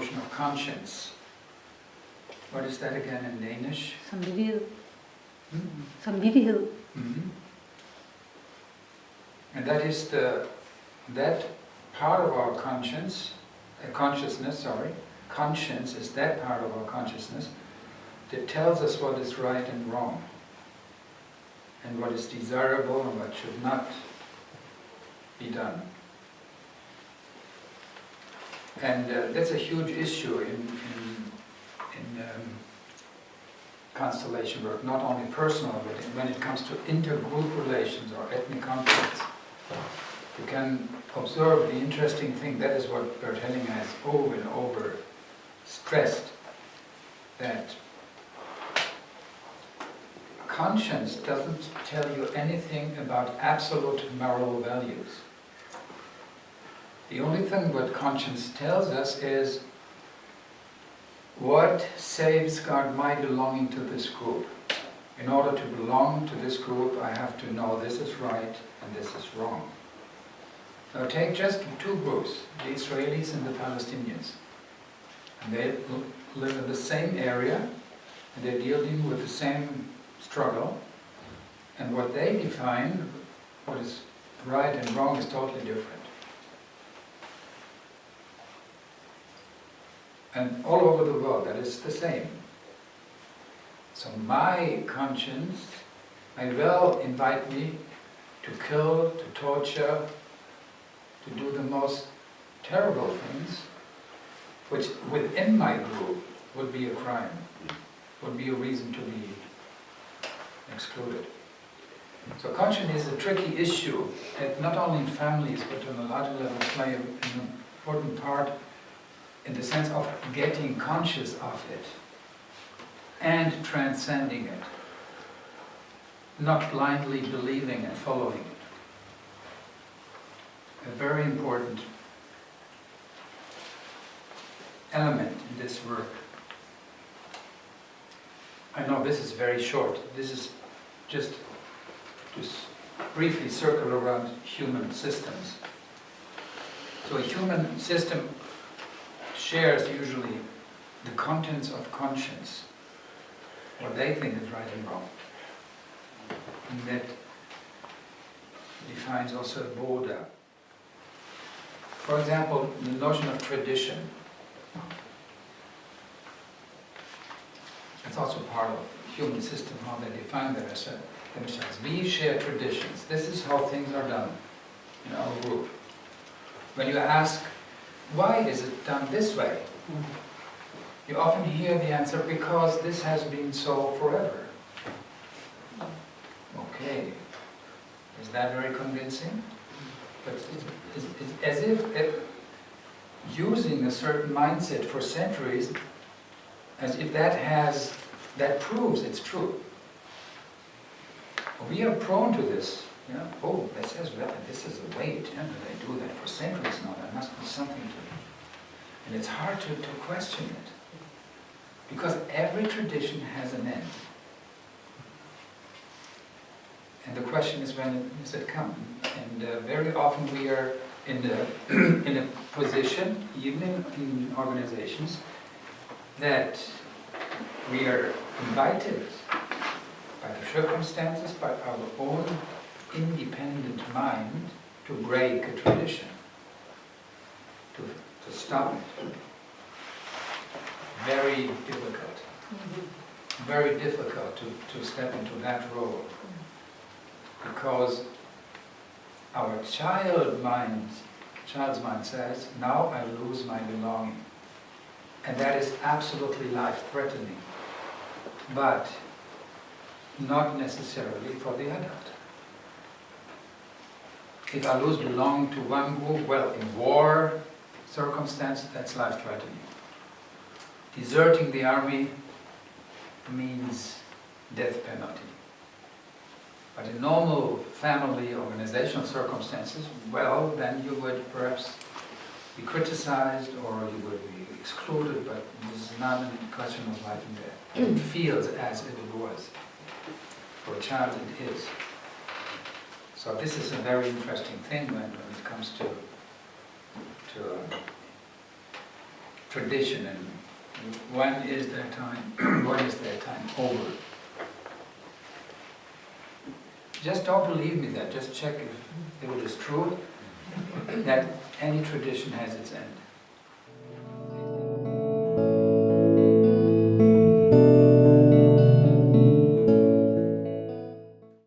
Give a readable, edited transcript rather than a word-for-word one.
notion of conscience. What is that again in Danish? Samvittighed. Samvittighed. Mm-hmm. And that is that part of our conscience is that part of our consciousness that tells us what is right and wrong, and what is desirable and what should not be done. And that's a huge issue in constellation work, not only personal, but when it comes to intergroup relations or ethnic conflicts. You can observe the interesting thing, that is what Bert Hellinger has over and over stressed, that conscience doesn't tell you anything about absolute moral values. The only thing what conscience tells us is what safeguards my belonging to this group. In order to belong to this group, I have to know this is right and this is wrong. Now take just two groups, the Israelis and the Palestinians. And they live in the same area, and they're dealing with the same struggle, and what they define, what is right and wrong, is totally different. And all over the world, that is the same. So my conscience may well invite me to kill, to torture, to do the most terrible things, which within my group would be a crime, would be a reason to be excluded. So conscience is a tricky issue that not only in families but on a larger level play an important part in the sense of getting conscious of it and transcending it, not blindly believing and following it. A very important element in this work. I know this is very short. This is just to briefly circle around human systems. So a human system shares usually the contents of conscience, what they think is right and wrong. And that defines also a border. For example, the notion of tradition. It's also part of the human system, how they define themselves. We share traditions. This is how things are done in our group. When you ask, why is it done this way? You often hear the answer, because this has been so forever. Okay, is that very convincing? But it's as if using a certain mindset for centuries, as if that proves it's true. We are prone to this. You know, oh, this is a weight. Yeah, they do that for centuries now. There must be something to it. And it's hard to question it. Because every tradition has an end. And the question is, when does it come? And very often we are in a position, even in organizations, that we are invited by the circumstances, by our own independent mind, to break a tradition, to stop it. Very difficult. Very difficult to step into that role. Because our child's mind says, now I lose my belonging. And that is absolutely life-threatening. But not necessarily for the adult. If I lose belonging to one group, well, in war circumstances, that's life-threatening. Deserting the army means death penalty. But in normal family organizational circumstances, well, then you would perhaps be criticized or you would be excluded, but this is not a question of life and death. It feels as if it was. For a child it is. So this is a very interesting thing when it comes to tradition, and when is their time, when is their time over? Just don't believe me that, just check if it is true that any tradition has its end.